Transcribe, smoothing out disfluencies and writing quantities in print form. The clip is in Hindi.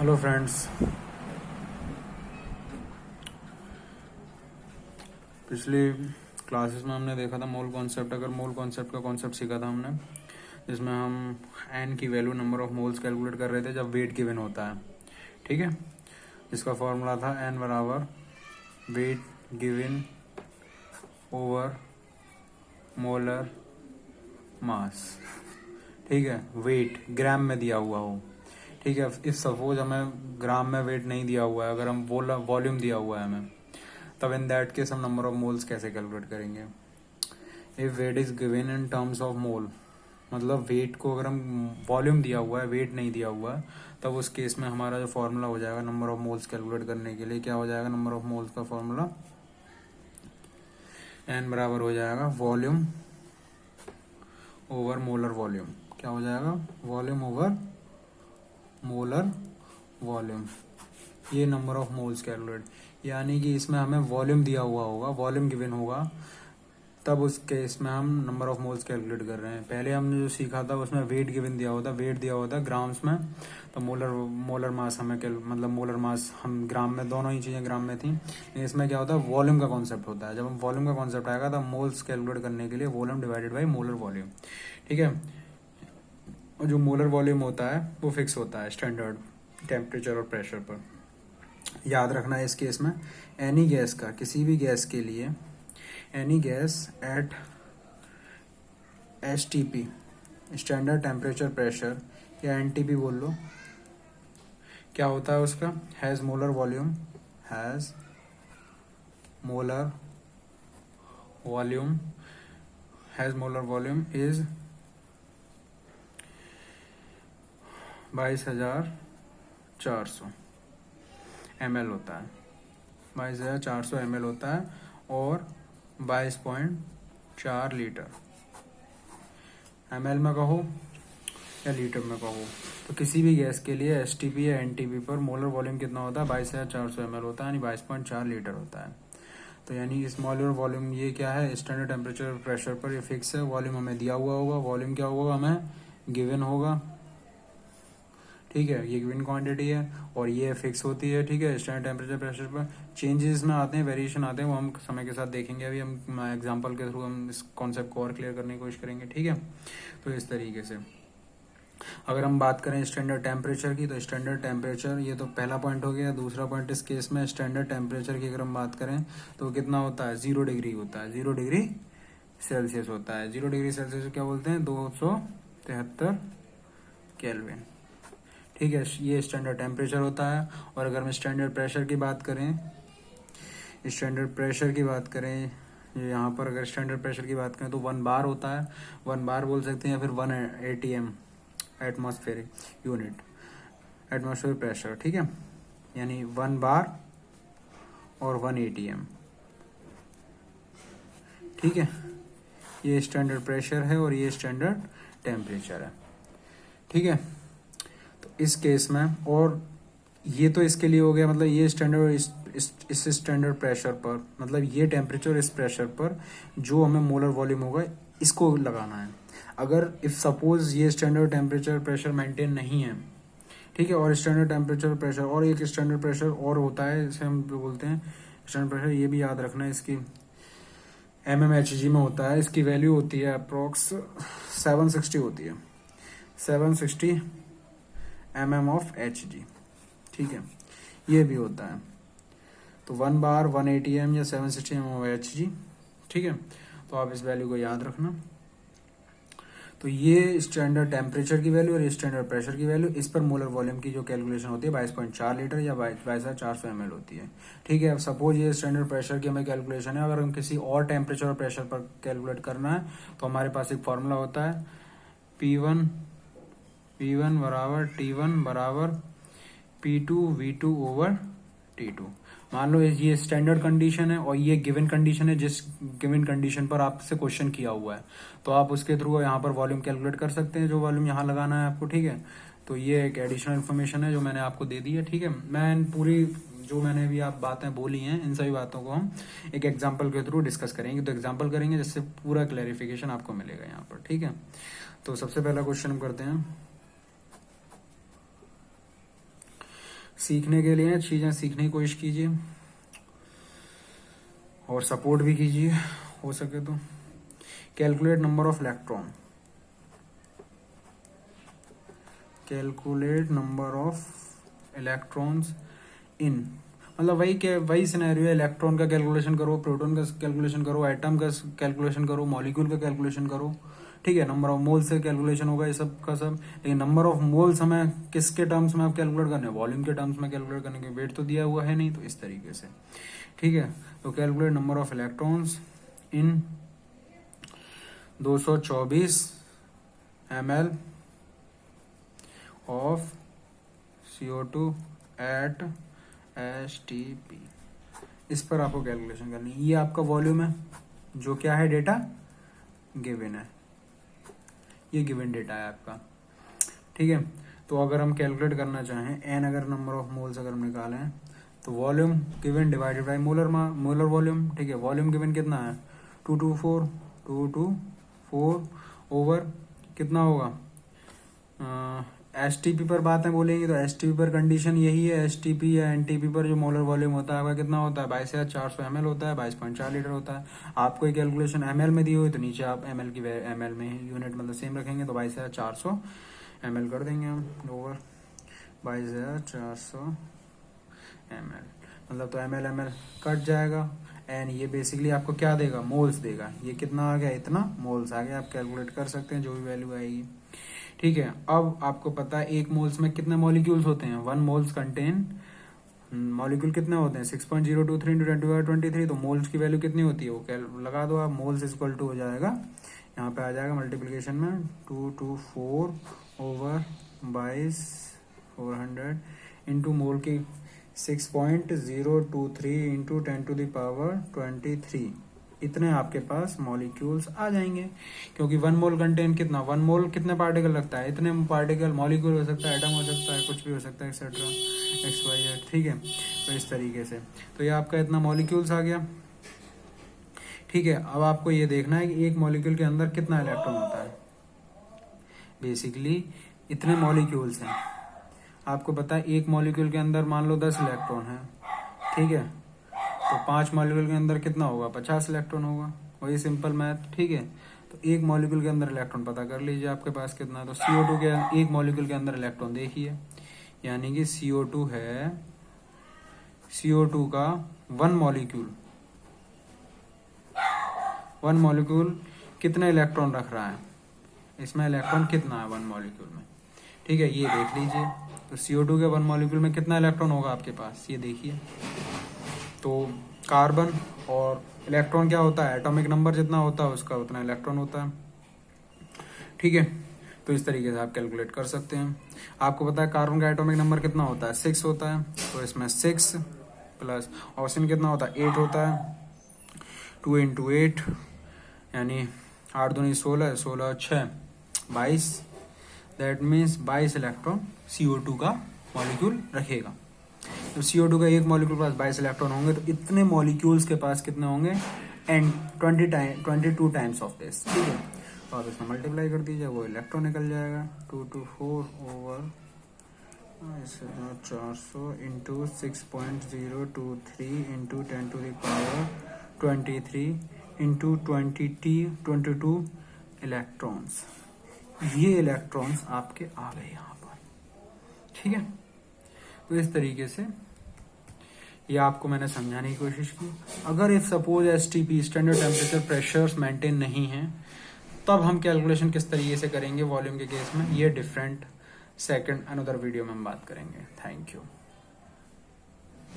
Hello friends. पिछली क्लासेस में हमने देखा था मोल कॉन्सेप्ट। अगर मोल कॉन्सेप्ट का कॉन्सेप्ट सीखा था हमने, जिसमें हम एन की value number of moles calculate कर रहे थे जब वेट गिवन होता है। ठीक है, जिसका फॉर्मूला था एन बराबर wait given over molar mass. ठीक है, वेट ग्राम में दिया हुआ हो। ठीक है, इफ सपोज हमें ग्राम में वेट नहीं दिया हुआ है, अगर हम वॉल्यूम दिया हुआ है हमें, तब इन दैट केस हम नंबर ऑफ मोल्स कैसे कैलकुलेट करेंगे। If wait is given in terms of mole, मतलब वेट को अगर हम वॉल्यूम दिया हुआ है, वेट नहीं दिया हुआ है, तब उस केस में हमारा जो फॉर्मूला हो जाएगा नंबर ऑफ मोल्स कैलकुलेट करने के लिए, क्या हो जाएगा नंबर ऑफ मोल्स का फॉर्मूला एन बराबर हो जाएगा वॉल्यूम ओवर मोलर वॉल्यूम। क्या हो जाएगा, वॉल्यूम ओवर मोलर वॉल्यूम। ये नंबर ऑफ मोल्स कैलकुलेट, यानी कि इसमें हमें वॉल्यूम दिया हुआ होगा, वॉल्यूम गिवन होगा, तब उस केस में हम नंबर ऑफ मोल्स कैलकुलेट कर रहे हैं। पहले हमने जो सीखा था उसमें वेट गिवन दिया होता, वेट दिया होता ग्राम्स में, तो मोलर मास हमें मतलब मोलर मास हम ग्राम में, दोनों ही चीज़ें ग्राम में थी। इसमें क्या होता है, वॉल्यूम का कॉन्सेप्ट होता है। जब हम वॉल्यूम का कॉन्सेप्ट आएगा तब मोल्स कैलकुलेट करने के लिए volume divided by molar volume. ठीक है, और जो मोलर वॉल्यूम होता है वो फिक्स होता है स्टैंडर्ड टेम्परेचर और प्रेशर पर। याद रखना है इस केस में, एनी गैस का, किसी भी गैस के लिए, any gas at STP standard temperature pressure, या NTP बोल लो, क्या होता है उसका, has molar volume, has molar volume, has molar volume is 22,400 ml होता है, 22,400 ml होता है, और 22.4 लीटर। ml में कहो या लीटर में कहो, तो किसी भी गैस के लिए STP या NTP पर मोलर वॉल्यूम कितना होता है, 22,400 ml होता है, यानी 22.4 लीटर होता है। तो यानी इस मोलर वॉल्यूम ये क्या है, स्टैंडर्ड टेम्परेचर प्रेशर पर ये फिक्स है। वॉल्यूम हमें दिया हुआ होगा, वॉल्यूम क्या होगा हमें गिवन होगा। ठीक है, ये गिवन क्वांटिटी है और ये फिक्स होती है। ठीक है, स्टैंडर्ड टेम्परेचर प्रेशर पर चेंजेस में आते हैं, वेरिएशन आते हैं, वो हम समय के साथ देखेंगे। अभी हम एग्जांपल के थ्रू हम इस कॉन्सेप्ट को और क्लियर करने की कोशिश करेंगे। ठीक है, तो इस तरीके से अगर हम बात करें स्टैंडर्ड टेम्परेचर की, तो स्टैंडर्ड टेम्परेचर ये तो पहला पॉइंट हो गया। दूसरा पॉइंट इस केस में स्टैंडर्ड टेम्परेचर की अगर हम बात करें तो कितना होता है, 0 डिग्री होता है, 0 डिग्री सेल्सियस होता है। 0 डिग्री सेल्सियस क्या बोलते हैं, 273 केल्विन। ठीक है, ये स्टैंडर्ड टेम्परेचर होता है। और अगर हम स्टैंडर्ड प्रेशर की बात करें, स्टैंडर्ड प्रेशर की बात करें, यहाँ पर अगर स्टैंडर्ड प्रेशर की बात करें तो 1 बार होता है, 1 बार बोल सकते हैं, या फिर 1 ATM atmospheric unit, atmosphere pressure. ठीक है, यानी 1 बार और 1 ATM। ठीक है, ये स्टैंडर्ड प्रेशर है और ये स्टैंडर्ड टेम्परेचर है। ठीक है, तो इस केस में, और ये तो इसके लिए हो गया, मतलब ये स्टैंडर्ड इस स्टैंडर्ड प्रेशर पर, मतलब ये टेम्परेचर इस प्रेशर पर जो हमें मोलर वॉल्यूम होगा इसको लगाना है। अगर इफ सपोज ये स्टैंडर्ड टेम्परेचर प्रेशर मेंटेन नहीं है, ठीक है, और स्टैंडर्ड टेम्परेचर प्रेशर और एक स्टैंडर्ड प्रेशर और होता है, इसे हम बोलते हैं स्टैंडर्ड प्रेशर। ये भी याद रखना है, इसकी mmHg में होता है, इसकी वैल्यू होती है अप्रोक्स 760 होती है, 760 mm ऑफ Hg। ठीक है, ये भी होता है, तो 1 बार 1 ATM या 760 mm ऑफ Hg। ठीक है, तो आप इस वैल्यू को याद रखना। तो ये स्टैंडर्ड टेम्परेचर की वैल्यू और स्टैंडर्ड प्रेशर की वैल्यू, इस पर मोलर वॉल्यूम की जो कैलकुलेशन होती है 22.4 लीटर या 22,400 ml होती है। ठीक है, अब सपोज ये स्टैंडर्ड प्रेशर की हमें कैलकुलेशन है, अगर हम किसी और टेम्परेचर और प्रेशर पर कैलकुलेट करना है तो हमारे पास एक फॉर्मूला होता है, P1 बराबर T1 बराबर P2 V2 ओवर T2। मान लो ये स्टैंडर्ड कंडीशन है और ये गिवन कंडीशन है, जिस गिवन कंडीशन पर आपसे क्वेश्चन किया हुआ है, तो आप उसके थ्रू यहाँ पर वॉल्यूम कैलकुलेट कर सकते हैं, जो वॉल्यूम यहाँ लगाना है आपको। ठीक है, तो ये एक एडिशनल इन्फॉर्मेशन है जो मैंने आपको दे दी है। ठीक है, मैं पूरी जो मैंने अभी आप बातें बोली हैं, इन सभी बातों को हम एक एग्जाम्पल के थ्रू डिस्कस करेंगे। तो एग्जाम्पल करेंगे जिससे पूरा क्लैरिफिकेशन आपको मिलेगा यहाँ पर। ठीक है, तो सबसे पहला क्वेश्चन हम करते हैं। सीखने के लिए चीज़ें सीखने की कोशिश कीजिए और सपोर्ट भी कीजिए हो सके तो। Calculate number of electron, calculate number of electrons इन, मतलब वही सिनेरियो है, इलेक्ट्रॉन का कैलकुलेशन करो, प्रोटॉन का कैलकुलेशन करो, एटम का कैलकुलेशन करो, मॉलिक्यूल का कैलकुलेशन करो, ठीक है। नंबर ऑफ मोल से कैलकुलेशन होगा ये सब का सब, लेकिन नंबर ऑफ मोल्स हमें किसके टर्म्स में आप कैलकुलेट करने, वॉल्यूम के टर्म्स में कैलकुलेट करने के, वेट तो दिया हुआ है नहीं, तो इस तरीके से, ठीक है। तो calculate number of electrons in 224 ml of CO2 at STP, इस पर आपको कैलकुलेशन करनी है। ये आपका वॉल्यूम है, जो क्या है, डेटा गिवन है, ये गिवन डेटा है आपका, ठीक है। तो अगर हम कैलकुलेट करना चाहें एन, अगर नंबर ऑफ मोल्स अगर हम निकालें, तो volume given divided by molar volume, ठीक है। वॉल्यूम गिवन कितना है, 224 ओवर कितना होगा, STP पर बातें बोलेंगे तो STP पर कंडीशन यही है, STP या NTP पर जो मोलर वॉल्यूम होता है आपका कितना होता है, 22,400 ml होता है, 22.4 लीटर होता है। आपको ये कैलकुलेशन ml में दी हुई, तो नीचे आप ml की ml में यूनिट मतलब सेम रखेंगे, तो 22,400 ml कर देंगे हम, ओवर 22,400 ml, मतलब तो ml कट जाएगा, एंड ये बेसिकली आपको क्या देगा, मोल्स देगा। ये कितना आ गया, इतना मोल्स आ गया, आप कैलकुलेट कर सकते हैं जो भी वैल्यू आएगी, ठीक है। अब आपको पता है एक मोल्स में कितने मॉलिक्यूल्स होते हैं, 1 मोल्स कंटेन, मॉलिक्यूल कितने होते हैं, 6.023 इंटू 10⁻23, तो मोल्स की वैल्यू कितनी होती है, वो लगा दो आप, मोल्स इक्वल टू हो जाएगा, यहाँ पे आ जाएगा मल्टीप्लीकेशन में 224 ओवर 22,400 इंटू मोल की 6.023 इंटू 10⁻23, इतने आपके पास मॉलिक्यूल्स आ जाएंगे। क्योंकि 1 मोल कंटेन कितना, 1 मोल कितने पार्टिकल लगता है, इतने पार्टिकल, मॉलिक्यूल हो सकता है, एटम हो सकता है, कुछ भी हो सकता है, एक्सेट्रा XYZ, ठीक है। तो इस तरीके से, तो ये आपका इतना मॉलिक्यूल्स आ गया, ठीक है। अब आपको ये देखना है कि एक मॉलिक्यूल के अंदर कितना इलेक्ट्रॉन होता है, बेसिकली इतने मॉलिक्यूल्स हैं। आपको पता है एक मॉलिक्यूल के अंदर मान लो 10 इलेक्ट्रॉन है, ठीक है, तो 5 मॉलिक्यूल के अंदर कितना होगा, 50 इलेक्ट्रॉन होगा, वही सिंपल मैथ, ठीक है। तो एक मॉलिक्यूल के अंदर इलेक्ट्रॉन पता कर लीजिए आपके पास कितना है, तो CO2 के एक मॉलिक्यूल के अंदर इलेक्ट्रॉन देखिए, यानी कि CO2 है, CO2 का 1 मॉलिक्यूल कितने इलेक्ट्रॉन रख रहा है, इसमें इलेक्ट्रॉन कितना है 1 मॉलिक्यूल में, ठीक है, ये देख लीजिए। तो CO2 के 1 मॉलिक्यूल में कितना इलेक्ट्रॉन होगा आपके पास, ये देखिए। तो कार्बन और इलेक्ट्रॉन क्या होता है, एटॉमिक नंबर जितना होता है उसका उतना इलेक्ट्रॉन होता है, ठीक है। तो इस तरीके से आप कैलकुलेट कर सकते हैं। आपको पता है कार्बन का एटॉमिक नंबर कितना होता है, 6 होता है, तो इसमें 6 प्लस ऑक्सीजन कितना होता है, 8 होता है, 2 इंटू 8 यानी 8 दूनी 16, 16 6 22, दैट मीन्स 22 इलेक्ट्रॉन CO2 का मॉलिक्यूल रखेगा। तो CO2 का एक मॉलिक्यूल के पास 22 इलेक्ट्रॉन होंगे, तो इतने मॉलिक्यूल्स के पास कितने होंगे, एंड 22 टाइम्स ऑफ दिस, ठीक है। तो आप इसमें मल्टीप्लाई कर दीजिए, वो इलेक्ट्रॉन निकल जाएगा, 224 over 400 into 6.023 into 10⁻23 into 22 electrons, ये इलेक्ट्रॉन्स आपके आ गए यहाँ पर, ठीक है। तो इस तरीके से ये आपको मैंने समझाने की कोशिश की। अगर if suppose STP standard temperature pressures maintain नहीं है, तब हम कैलकुलेशन किस तरीके से करेंगे वॉल्यूम के केस में, ये डिफरेंट सेकंड अनदर वीडियो में हम बात करेंगे। Thank you.